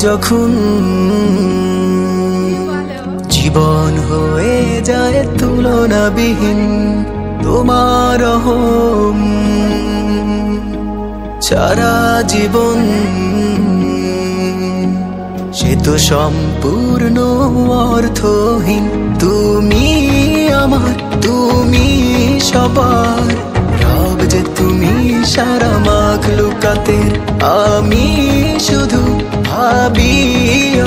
যখন জীবন হয়ে যায় তুলনাবিহীন, তোমার রহম সারা জীবন সে তো সম্পূর্ণ অর্থহীন। তুমি আমার, তুমি সবার রব যে তুমি সারা মাখলুকাতের। আমি শুধু ভাবি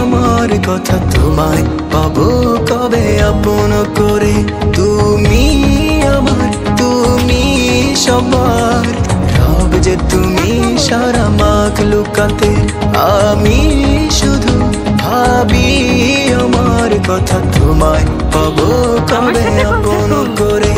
আমার কথা, তোমায় পাবো কবে আপন করে। তুমি আমার, তুমি সবার রব যে তুমি সারা মাখলুকাতের। আমি শুধু ভাবি আমার কথা, তোমায় পাবো কবে আপন করে।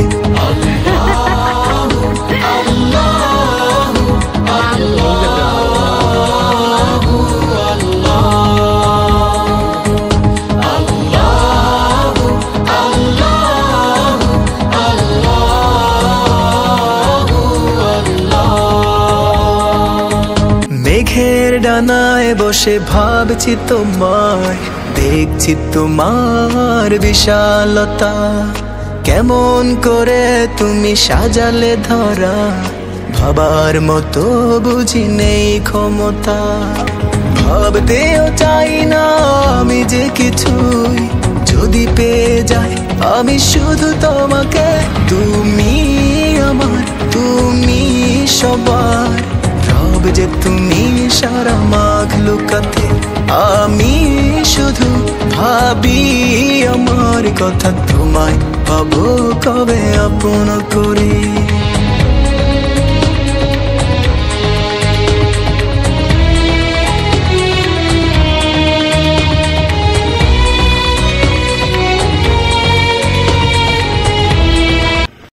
মেঘের ডানায় বসে ভাবছি তোমায়, দেখছি তোমার বিশালতা। কেমন করে তুমি সাজালে ধরা, ভাবার মতো বুঝি নেই ক্ষমতা। ভাবতেও চাই না আমি যে কিছুই, যদি পেয়ে যাই আমি শুধু তোমাকে। তুমি আমার, তুমি সবার রব যে তুমি সারা মাখলুকাতে। আমি শুধু ভাবি আমার কথা, তোমায় পাবো কবে আপন করে।